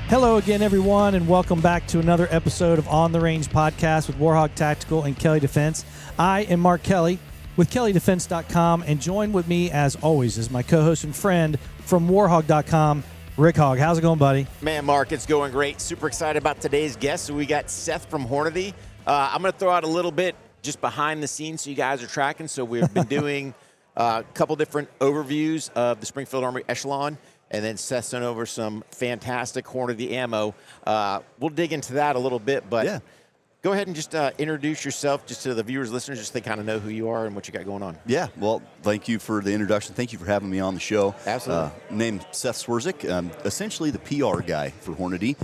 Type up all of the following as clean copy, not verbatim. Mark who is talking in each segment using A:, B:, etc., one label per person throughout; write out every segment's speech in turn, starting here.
A: Hello again, everyone, and welcome back to another episode of On the Range Podcast with Hogg Tactical and Kelley Defense. I am Mark Kelley with KelleyDefense.com, and joined with me, as always, is my co-host and friend from Warhog.com, Rick Hogg. How's it going, buddy?
B: Man, Mark, it's going great. Super excited about today's guest. So we got Seth from Hornady. I'm going to throw out a little bit just behind the scenes so you guys are tracking. So we've been doing a couple different overviews of the Springfield Armory Echelon. And then Seth sent over some fantastic Hornady ammo. We'll dig into that a little bit, but go ahead and just introduce yourself just to the viewers, listeners, just so they kind of know who you are and what you got going on.
C: Yeah, well, thank you for the introduction. Thank you for having me on the show.
B: Absolutely.
C: Named Seth Swerczek. Essentially the PR guy for Hornady.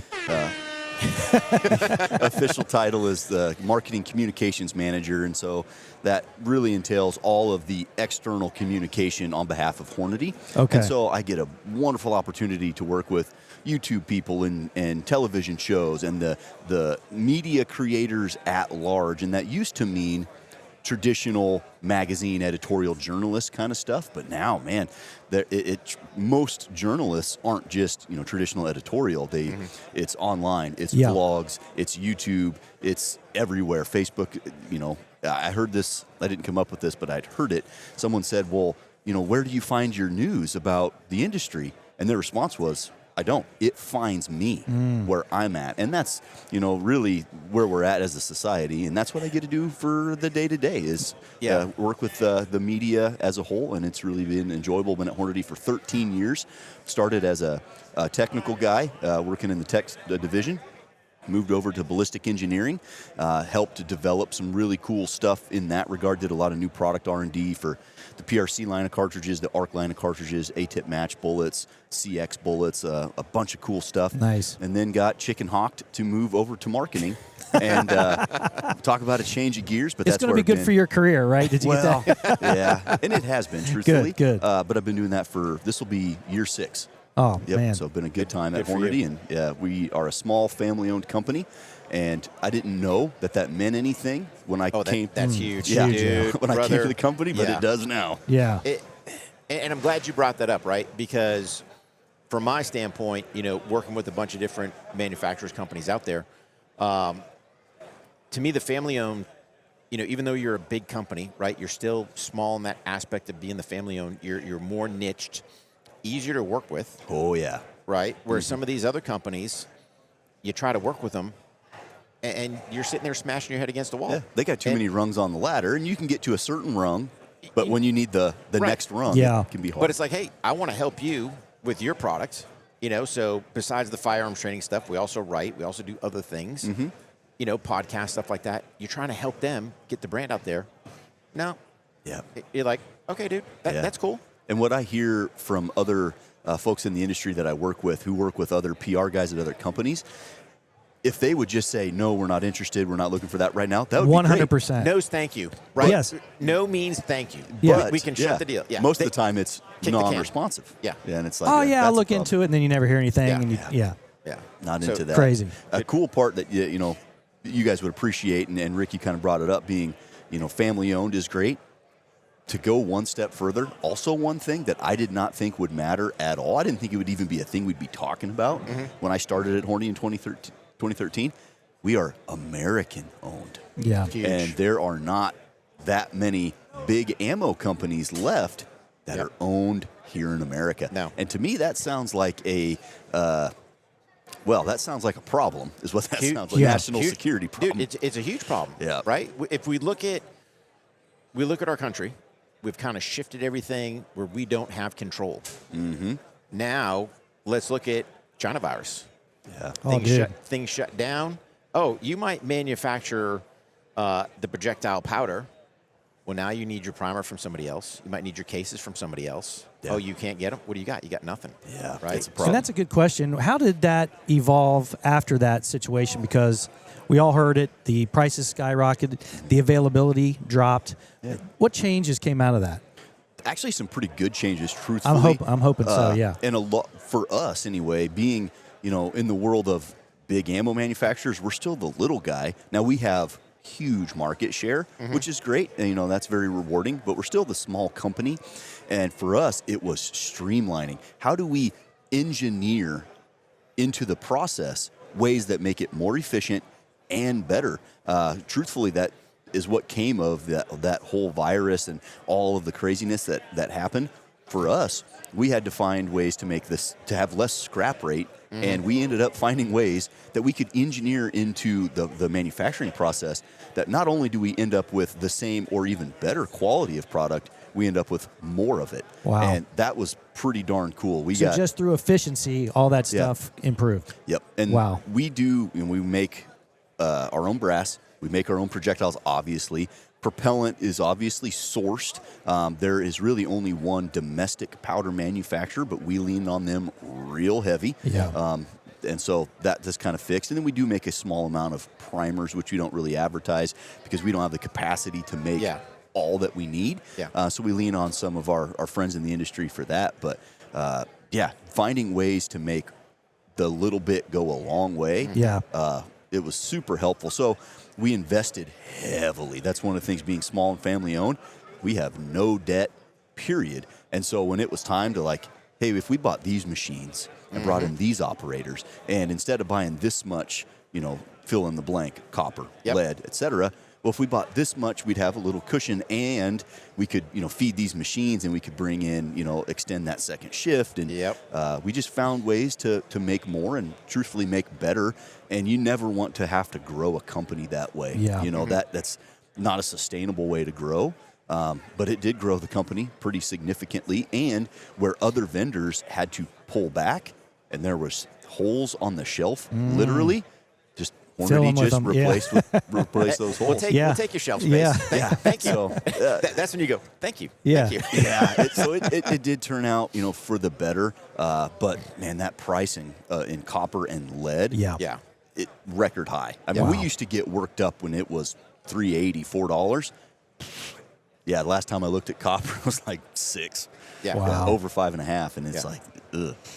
C: Official title is the Marketing Communications Manager, and so that really entails all of the external communication on behalf of Hornady.
A: Okay.
C: And so I get a wonderful opportunity to work with YouTube people and television shows and the media creators at large, and that used to mean traditional magazine editorial journalist kind of stuff, but now, man, most journalists aren't just traditional editorial. It's online, it's vlogs, it's YouTube, it's everywhere. Facebook. I heard this. I didn't come up with this, but I'd heard it. Someone said, "Well, where do you find your news about the industry?" And their response was, I don't. It finds me where I'm at. And that's, really where we're at as a society. And that's what I get to do for the day-to-day is work with the media as a whole. And it's really been enjoyable. Been at Hornady for 13 years. Started as a technical guy working in the tech division. Moved over to ballistic engineering, helped to develop some really cool stuff in that regard. Did a lot of new product R&D for the PRC line of cartridges, the ARC line of cartridges, ATIP match bullets, CX bullets, a bunch of cool stuff.
A: Nice.
C: And then got chicken hawked to move over to marketing and talk about a change of gears. But
A: it's going to be good for your career, right? Did you get that?
C: Yeah, and it has been, truthfully.
A: Good.
C: But I've been doing that this will be year 6.
A: Oh, man.
C: So it's been a good time at Hornady, and we are a small family-owned company, and I didn't know that meant anything when I came.
B: That's huge.
C: Yeah,
B: Dude,
C: when I came to the company, but it does now.
A: Yeah.
B: And I'm glad you brought that up, right? Because from my standpoint, working with a bunch of different manufacturers, companies out there, to me, the family-owned, even though you're a big company, right, you're still small in that aspect of being the family-owned. You're more niched. Easier to work with.
C: Oh, yeah.
B: Right? Where some of these other companies, you try to work with them, and you're sitting there smashing your head against a wall.
C: Yeah, they got too many rungs on the ladder, and you can get to a certain rung, but when you need the next rung, it can be hard.
B: But it's like, hey, I want to help you with your product. So besides the firearms training stuff, we also write. We also do other things. Podcast, stuff like that. You're trying to help them get the brand out there. No.
C: Yeah.
B: You're like, okay, dude, that's cool.
C: And what I hear from other folks in the industry that I work with who work with other PR guys at other companies, if they would just say, no, we're not interested, we're not looking for that right now, that would 100%.
A: be
C: 100%.
B: No's thank you, right?
A: Yes.
B: No means thank you.
A: Yeah.
B: But we can shut the deal. Yeah.
C: Most of the time it's non-responsive.
B: Yeah.
C: And it's like,
A: I'll look into it, and then you never hear anything.
B: Yeah.
C: And not into that.
A: Crazy.
C: A cool part that, you guys would appreciate, and Rick, you kind of brought it up, being, family-owned is great. To go one step further, also one thing that I did not think would matter at all. I didn't think it would even be a thing we'd be talking about when I started at Hornady in 2013. We are American-owned.
A: Yeah.
B: Huge.
C: And there are not that many big ammo companies left that are owned here in America.
B: No.
C: And to me, that sounds like that sounds like a problem, is what that sounds like. National security problem.
B: Dude, it's a huge problem.
C: Yeah.
B: Right? If we look at our country, we've kind of shifted everything where we don't have control. Now, let's look at China virus.
C: Yeah.
B: Things shut down. Oh, you might manufacture the projectile powder. Well, now you need your primer from somebody else. You might need your cases from somebody else. Yeah. Oh, you can't get them? What do you got? You got nothing.
C: Yeah,
B: right?
C: It's a problem.
A: And that's a good question. How did that evolve after that situation? Because we all heard it. The prices skyrocketed. The availability dropped. Yeah. What changes came out of that?
C: Actually, some pretty good changes, truthfully.
A: I'm hoping so, yeah.
C: And a lot for us, anyway, being, in the world of big ammo manufacturers, we're still the little guy. Now, we have huge market share, which is great. And, that's very rewarding, but we're still the small company. And for us, it was streamlining. How do we engineer into the process ways that make it more efficient and better. Truthfully, that is what came of that whole virus and all of the craziness that happened. For us, we had to find ways to make this, to have less scrap rate, and we ended up finding ways that we could engineer into the manufacturing process that not only do we end up with the same or even better quality of product, we end up with more of it.
A: Wow.
C: And that was pretty darn cool.
A: So just through efficiency, all that stuff improved.
C: Yep. And
A: wow.
C: we make our own brass. We make our own projectiles, obviously. Propellant is obviously sourced. There is really only one domestic powder manufacturer, but we lean on them real heavy.
A: Yeah.
C: And so that just kind of fixed. And then we do make a small amount of primers, which we don't really advertise because we don't have the capacity to make all that we need.
B: Yeah.
C: So we lean on some of our friends in the industry for that. But finding ways to make the little bit go a long way.
A: Yeah.
C: It was super helpful. So we invested heavily. That's one of the things, being small and family owned. We have no debt, period. And so when it was time to hey, if we bought these machines and brought in these operators, and instead of buying this much, fill in the blank, copper, lead, etc., well, if we bought this much, we'd have a little cushion, and we could, feed these machines, and we could bring in, extend that second shift. And we just found ways to make more and truthfully make better. And you never want to have to grow a company that way.
A: Yeah.
C: That's not a sustainable way to grow. But it did grow the company pretty significantly. And where other vendors had to pull back, and there was holes on the shelf, literally, just Hornady just replace those holes.
B: We'll take your shelf space.
A: Yeah.
B: Thank you.
C: So,
B: that's when you go, thank you.
A: Yeah.
B: Thank you.
C: So it did turn out, for the better. But man, that pricing in copper and lead, it record high. I mean, we used to get worked up when it was $3.80, $4. Yeah, the last time I looked at copper, it was like $6.
B: Yeah.
A: Wow.
C: Over 5.5, and it's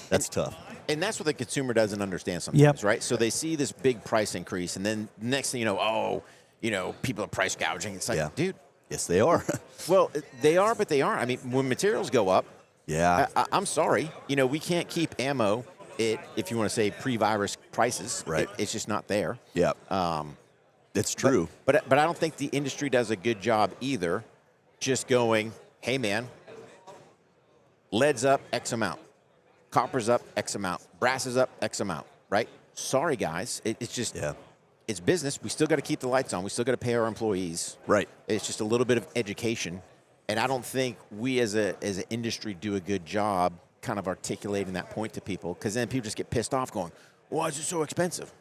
C: that's tough.
B: And that's what the consumer doesn't understand sometimes, right? So they see this big price increase, and then next thing you know, people are price gouging. It's like, dude.
C: Yes, they are.
B: Well, they are, but they aren't. I mean, when materials go up, I'm sorry. We can't keep ammo if you want to say pre-virus prices.
C: Right.
B: It's just not there.
C: Yeah. That's true.
B: But I don't think the industry does a good job either just going, hey, man, lead's up X amount. Copper's up X amount. Brass is up X amount, right? Sorry, guys. It's just, it's business. We still got to keep the lights on. We still got to pay our employees.
C: Right.
B: It's just a little bit of education. And I don't think we as an industry do a good job kind of articulating that point to people, because then people just get pissed off going, why is it so expensive?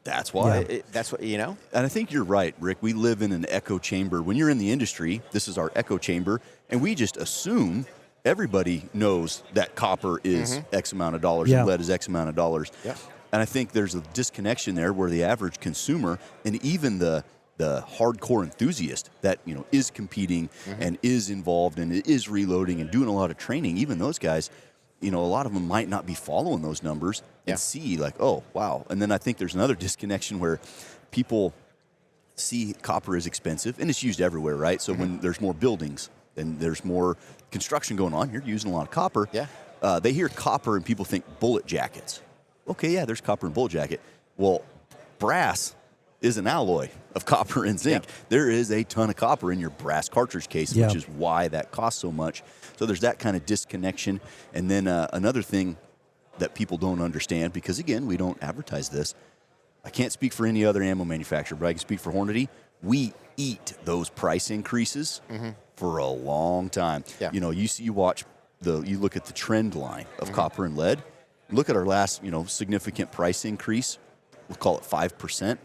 C: That's why.
B: That's what, And
C: I think you're right, Rick. We live in an echo chamber. When you're in the industry, this is our echo chamber, and we just assume everybody knows that copper is X amount of dollars and lead is X amount of dollars.
B: Yeah.
C: And I think there's a disconnection there where the average consumer and even the hardcore enthusiast that is competing and is involved and is reloading and doing a lot of training, even those guys, a lot of them might not be following those numbers and see oh, wow. And then I think there's another disconnection where people see copper is expensive, and it's used everywhere, right? So when there's more buildings and there's more construction going on, you're using a lot of copper.
B: Yeah.
C: They hear copper and people think bullet jackets. Okay, yeah, there's copper in bullet jacket. Well, brass is an alloy of copper and zinc.
B: Yeah.
C: There is a ton of copper in your brass cartridge case, which is why that costs so much. So there's that kind of disconnection. And then another thing that people don't understand, because again, we don't advertise this. I can't speak for any other ammo manufacturer, but I can speak for Hornady. We eat those price increases for a long time.
B: Yeah.
C: You look at the trend line of copper and lead. Look at our last, significant price increase. We'll call it 5%.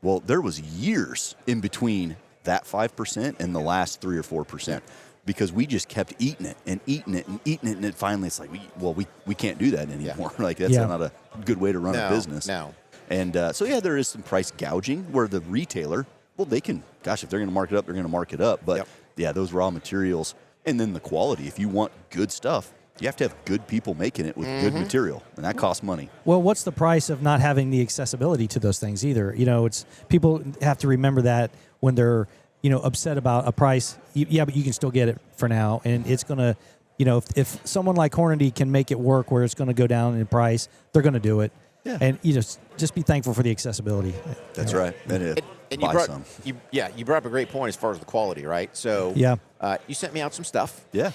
C: Well, there was years in between that 5% and the last 3 or 4%, because we just kept eating it and eating it and eating it, and then finally it's like, we can't do that anymore. Like that's not a good way to run a business.
B: No.
C: And there is some price gouging where the retailer, they can, if they're going to mark it up, they're going to mark it up. But those raw materials and then the quality. If you want good stuff, you have to have good people making it with good material, and that costs money.
A: Well, what's the price of not having the accessibility to those things either? It's people have to remember that when they're upset about a price. But you can still get it for now, and it's going to if someone like Hornady can make it work where it's going to go down in price, they're going to do it.
C: Yeah.
A: And just be thankful for the accessibility.
C: That's right. And
B: you
C: buy
B: brought
C: some.
B: you brought up a great point as far as the quality, right? So you sent me out some stuff.
C: Yeah.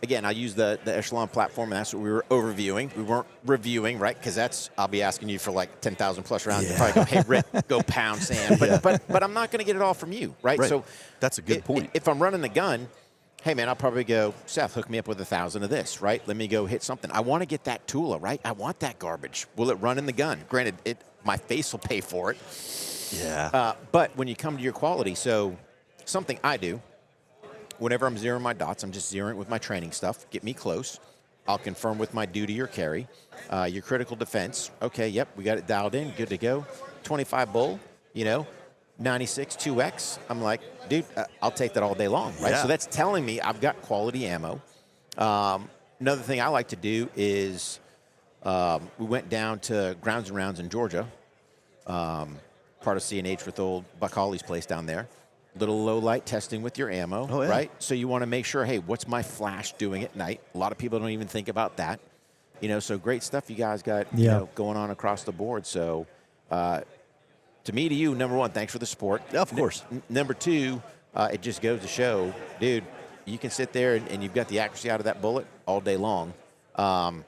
B: Again, I use the Echelon platform, and that's what we were overviewing. We weren't reviewing, right? Because I'll be asking you for like 10,000 plus rounds. You probably go, hey, Rick, go pound sand. But I'm not going to get it all from you, right?
C: So that's a good point.
B: If I'm running the gun, hey, man, I'll probably go, Seth, hook me up with 1,000 of this, right? Let me go hit something. I want to get that Tula, right? I want that garbage. Will it run in the gun? Granted, my face will pay for it.
C: Yeah.
B: But when you come to your quality, so something I do, whenever I'm zeroing my dots, I'm just zeroing with my training stuff. Get me close. I'll confirm with my duty or carry. Your critical defense. Okay, yep, we got it dialed in. Good to go. 25 bull, 96 2X. I'm like, dude, I'll take that all day long, right?
C: Yeah.
B: So that's telling me I've got quality ammo. Another thing I like to do is we went down to Grounds and Rounds in Georgia, part of C&H with old Buck Hawley's place down there. Little low light testing with your ammo, right? So you want to make sure, hey, what's my flash doing at night? A lot of people don't even think about that. So great stuff you guys got going on across the board. So to me, to you, number one, thanks for the support.
C: Yeah, of course.
B: Number two, it just goes to show, dude, you can sit there and you've got the accuracy out of that bullet all day long. An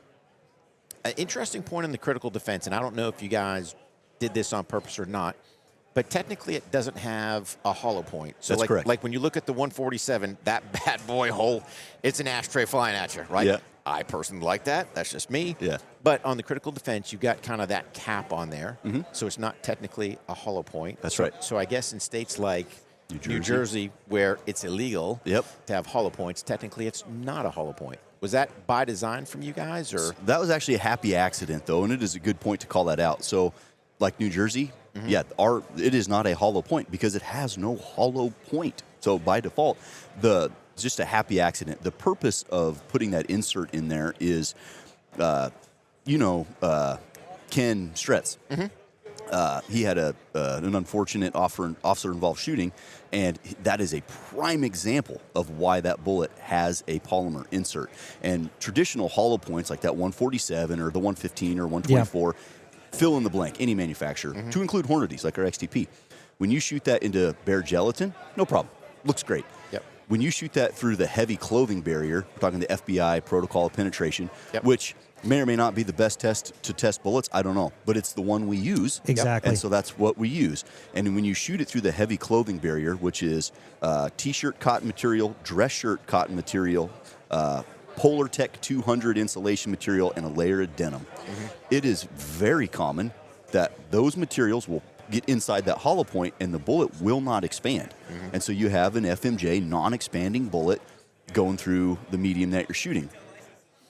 B: interesting point in the critical defense, and I don't know if you guys did this on purpose or not, but technically it doesn't have a hollow point. So
C: That's correct.
B: Like when you look at the 147, that bad boy hole, it's an ashtray flying at you, right?
C: Yeah.
B: I personally like that. That's just me.
C: Yeah.
B: But on the critical defense, you got kind of that cap on there. Mm-hmm. So it's not technically a hollow point.
C: That's right.
B: So I guess in states like New Jersey, where it's illegal to have hollow points, technically it's not a hollow point. Was that by design from you guys? Or
C: That was actually a happy accident, though, and it is a good point to call that out. So, like New Jersey, it is not a hollow point because it has no hollow point. So by default, it's just a happy accident. The purpose of putting that insert in there is, Ken Stretz. Mm-hmm. He had an unfortunate officer-involved shooting, and that is a prime example of why that bullet has a polymer insert. And traditional hollow points like that 147 or the 115 or 124, fill in the blank, any manufacturer, to include Hornady's like our XTP. When you shoot that into bare gelatin, no problem. Looks great.
B: Yep.
C: When you shoot that through the heavy clothing barrier, we're talking the FBI protocol of penetration, which may or may not be the best test to test bullets, I don't know, but it's the one we use.
A: Exactly.
C: And so that's what we use. And when you shoot it through the heavy clothing barrier, which is T-shirt cotton material, dress shirt cotton material, Polar Tech 200 insulation material, and a layer of denim. Mm-hmm. It is very common that those materials will get inside that hollow point and the bullet will not expand. Mm-hmm. And so you have an FMJ non-expanding bullet going through the medium that you're shooting.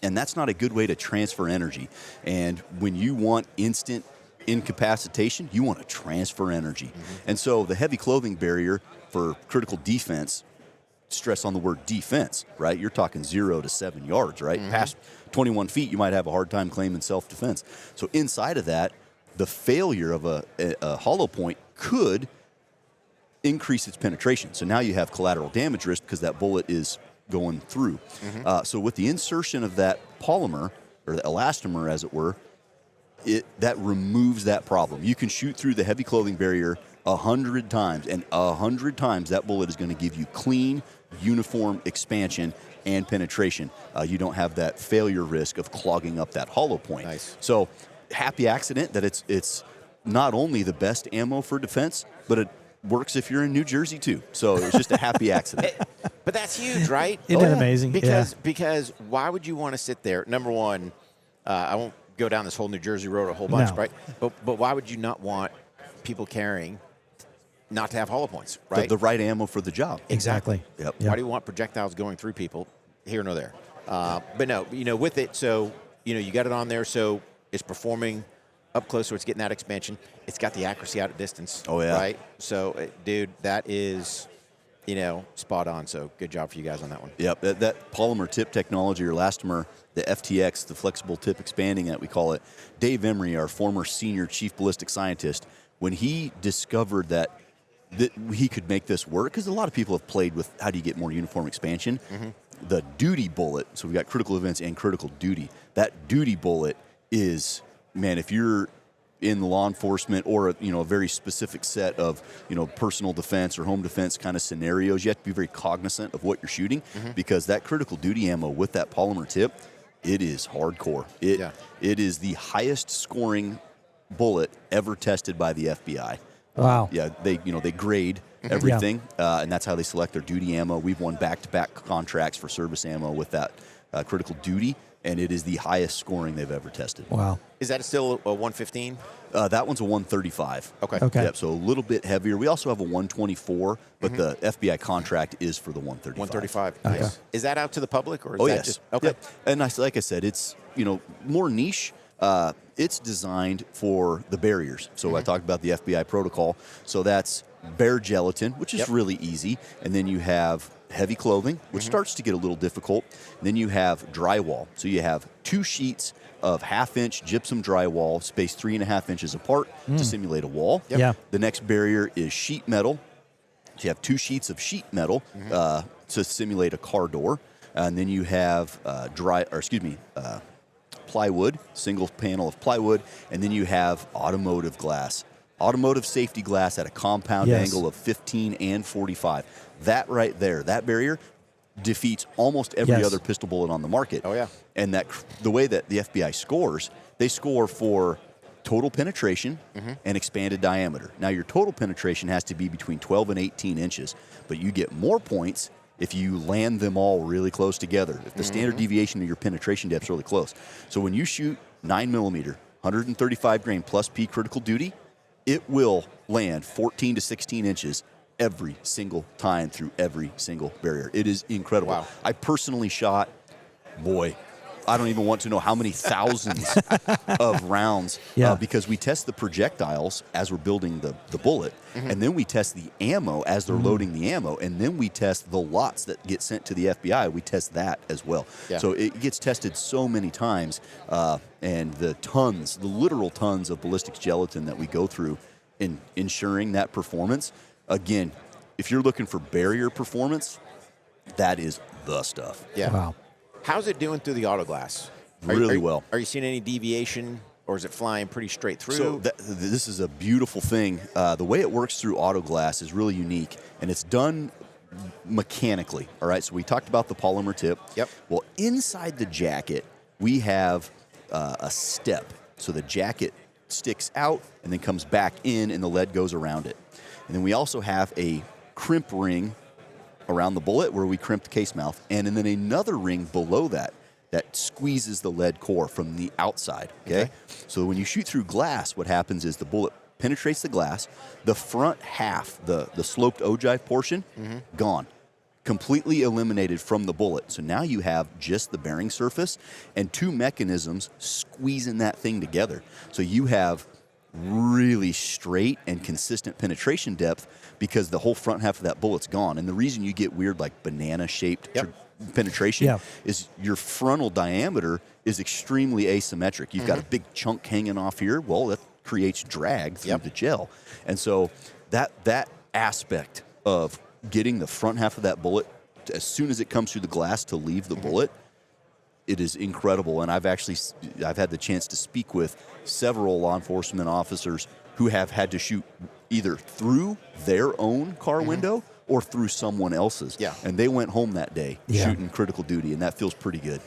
C: And that's not a good way to transfer energy. And when you want instant incapacitation, you want to transfer energy. Mm-hmm. And so the heavy clothing barrier for critical defense, stress on the word defense, right? You're talking 0 to 7 yards, right? Mm-hmm. Past 21 feet, you might have a hard time claiming self-defense. So inside of that, the failure of a hollow point could increase its penetration. So now you have collateral damage risk because that bullet is going through. Mm-hmm. So with the insertion of that polymer, or the elastomer as it were, that removes that problem. You can shoot through the heavy clothing barrier 100 times, and 100 times that bullet is going to give you clean, uniform expansion and penetration. You don't have that failure risk of clogging up that hollow point.
B: Nice.
C: So happy accident that it's not only the best ammo for defense, but it works if you're in New Jersey too. So it's just a happy accident.
B: But that's huge, right?
A: Isn't it amazing?
B: Because why would you want to sit there? Number one, I won't go down this whole New Jersey road a whole bunch, right? But why would you not want people carrying not to have hollow points, right?
C: The right ammo for the job.
A: Exactly.
C: Yep.
B: Why do you want projectiles going through people? Here nor there. But no, with it, so, you got it on there, so it's performing up close, so it's getting that expansion. It's got the accuracy out at distance.
C: Oh, yeah.
B: Right? So, dude, that is, spot on. So good job for you guys on that one.
C: Yep. That polymer tip technology, or elastomer, the FTX, the flexible tip expanding that we call it, Dave Emery, our former senior chief ballistic scientist, when he discovered that he could make this work, because a lot of people have played with how do you get more uniform expansion. Mm-hmm. the duty bullet, so we've got critical events and critical duty. That duty bullet is, man, if you're in law enforcement or a very specific set of personal defense or home defense kind of scenarios, you have to be very cognizant of what you're shooting, because that critical duty ammo with that polymer tip, it is hardcore. It is the highest scoring bullet ever tested by the FBI.
A: Wow.
C: Yeah, they grade everything, and that's how they select their duty ammo. We've won back-to-back contracts for service ammo with that critical duty, and it is the highest scoring they've ever tested.
A: Wow.
B: Is that still a 115?
C: That one's a 135.
B: Okay.
C: Yep, so a little bit heavier. We also have a 124, but the FBI contract is for the 135.
B: 135.
A: Okay.
B: Nice. Is that out to the public, or is that
C: yes.
B: just okay?
C: Yep. And like I said, it's more niche. It's designed for the barriers. So I talked about the FBI protocol. So that's bare gelatin, which is really easy. And then you have heavy clothing, which starts to get a little difficult. And then you have drywall. So you have 2 sheets of 1/2-inch gypsum drywall spaced 3.5 inches apart to simulate a wall.
A: Yep. Yeah.
C: The next barrier is sheet metal. So you have 2 sheets of sheet metal to simulate a car door. And then you have plywood, single panel of plywood, and then you have automotive glass. Automotive safety glass at a compound angle of 15 and 45. That right there, that barrier defeats almost every other pistol bullet on the market.
B: Oh, yeah.
C: And the way that the FBI scores, they score for total penetration and expanded diameter. Now, your total penetration has to be between 12 and 18 inches, but you get more points if you land them all really close together, if the standard deviation of your penetration depth is really close. So when you shoot 9mm, 135 grain plus P critical duty, it will land 14 to 16 inches every single time through every single barrier. It is incredible.
B: Wow.
C: I personally shot, I don't even want to know how many thousands of rounds because we test the projectiles as we're building the bullet, and then we test the ammo as they're loading the ammo, and then we test the lots that get sent to the FBI. We test that as well. Yeah. So it gets tested so many times, and the literal tons of ballistics gelatin that we go through in ensuring that performance. Again, if you're looking for barrier performance, that is the stuff.
B: Yeah.
A: Wow.
B: How's it doing through the auto glass?
C: Really well.
B: Are you seeing any deviation, or is it flying pretty straight through?
C: So this is a beautiful thing. The way it works through auto glass is really unique, and it's done mechanically. All right, so we talked about the polymer tip.
B: Yep.
C: Well, inside the jacket, we have a step. So the jacket sticks out and then comes back in, and the lead goes around it. And then we also have a crimp ring around the bullet where we crimp the case mouth, and then another ring below that squeezes the lead core from the outside, okay? So when you shoot through glass, what happens is the bullet penetrates the glass, the front half, the sloped ogive portion, gone. Completely eliminated from the bullet. So now you have just the bearing surface and 2 mechanisms squeezing that thing together. So you have really straight and consistent penetration depth because the whole front half of that bullet's gone. And the reason you get weird, like banana-shaped penetration is your frontal diameter is extremely asymmetric. You've got a big chunk hanging off here. Well, that creates drag through the gel. And so that aspect of getting the front half of that bullet, as soon as it comes through the glass to leave the bullet, it is incredible. And I've had the chance to speak with several law enforcement officers who have had to shoot either through their own car window or through someone else's. Yeah. And they went home that day shooting critical duty, and that feels pretty good.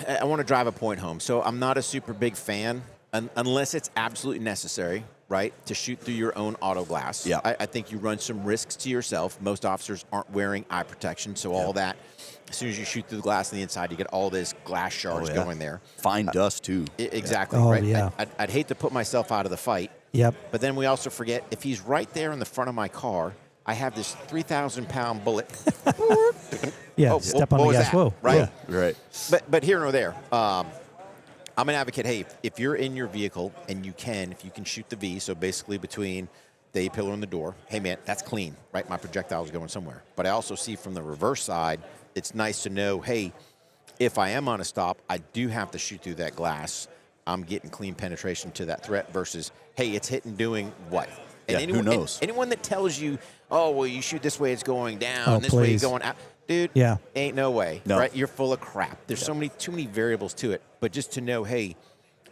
B: I want to drive a point home. So I'm not a super big fan, unless it's absolutely necessary, right, to shoot through your own auto glass. Yeah. I think you run some risks to yourself. Most officers aren't wearing eye protection, so all that, as soon as you shoot through the glass on the inside, you get all this glass shards going there.
C: Fine dust, too.
B: Exactly,
A: right?
B: Yeah. I'd hate to put myself out of the fight.
A: Yep.
B: But then we also forget, if he's right there in the front of my car, I have this 3,000-pound bullet.
A: Step on the gas. Whoa.
B: Right?
C: Yeah. Right.
B: But here nor there. I'm an advocate. Hey, if you're in your vehicle and if you can shoot the V, so basically between the A-pillar and the door, hey, man, that's clean, right? My projectile is going somewhere. But I also see from the reverse side, it's nice to know, hey, if I am on a stop, I do have to shoot through that glass. I'm getting clean penetration to that threat versus, hey, it's hitting doing what? And
C: who knows?
B: Anyone that tells you, oh, well, you shoot this way, it's going down, and this way it's going out. dude,
A: Yeah.
B: ain't no way,
C: No.
B: right? You're full of crap. There's too many variables to it. But just to know, hey,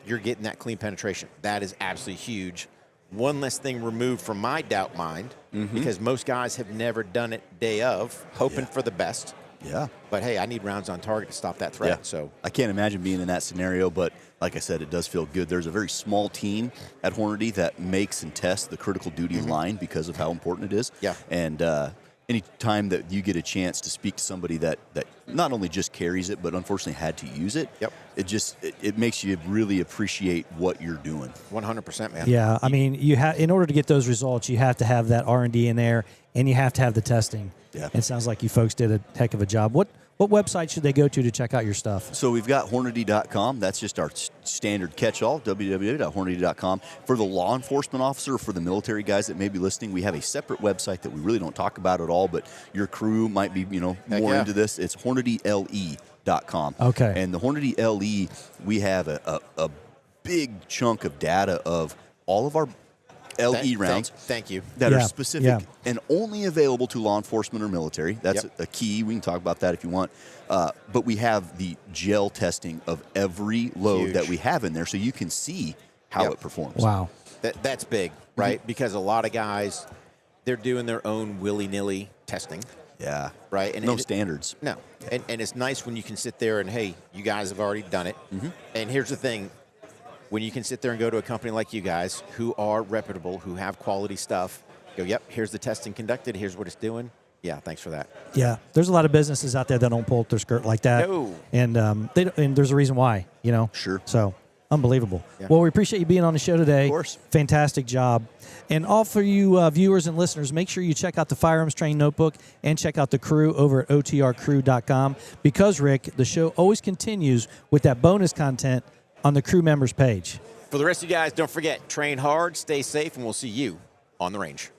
B: you're getting that clean penetration, that is absolutely huge. One less thing removed from my doubt mind, because most guys have never done it day of, hoping for the best.
C: Yeah.
B: But hey, I need rounds on target to stop that threat.
C: Yeah.
B: So
C: I can't imagine being in that scenario, but like I said, it does feel good. There's a very small team at Hornady that makes and tests the critical duty line because of how important it is.
B: Yeah.
C: And any time that you get a chance to speak to somebody that not only just carries it, but unfortunately had to use it,
B: Yep.
C: it makes you really appreciate what you're doing.
B: 100%, man.
A: Yeah, I mean, in order to get those results, you have to have that R&D in there, and you have to have the testing.
C: Yeah.
A: It sounds like you folks did a heck of a job. What website should they go to check out your stuff?
C: So we've got Hornady.com. That's just our standard catch-all, www.hornady.com. For the law enforcement officer, for the military guys that may be listening, we have a separate website that we really don't talk about at all, but your crew might be, more into this. It's HornadyLE.com.
A: Okay.
C: And the Hornady LE, we have a big chunk of data of all of our LE rounds.
B: Thank you.
C: That
A: Yeah,
C: are specific
A: yeah.
C: and only available to law enforcement or military. That's
B: Yep.
C: a key. We can talk about that if you want. But we have the gel testing of every load
B: Huge.
C: that we have in there so you can see how
B: Yep.
C: it performs.
A: Wow.
B: That's big, right? Because a lot of guys, they're doing their own willy-nilly testing,
C: Yeah.
B: right? And
C: No standards.
B: No. And it's nice when you can sit there and, hey, you guys have already done it. And here's the thing. When you can sit there and go to a company like you guys who are reputable, who have quality stuff, go, yep, here's the testing conducted, here's what it's doing. Yeah, thanks for that.
A: Yeah, there's a lot of businesses out there that don't pull up their skirt like that.
B: No.
A: And and there's a reason why,
C: Sure.
A: So, unbelievable.
B: Yeah.
A: Well, we appreciate you being on the show today.
C: Of course.
A: Fantastic job. And all for you viewers and listeners, make sure you check out the Firearms Training Notebook and check out the crew over at otrcrew.com because, Rick, the show always continues with that bonus content on the crew members page.
B: For the rest of you guys, don't forget, train hard, stay safe, and we'll see you on the range.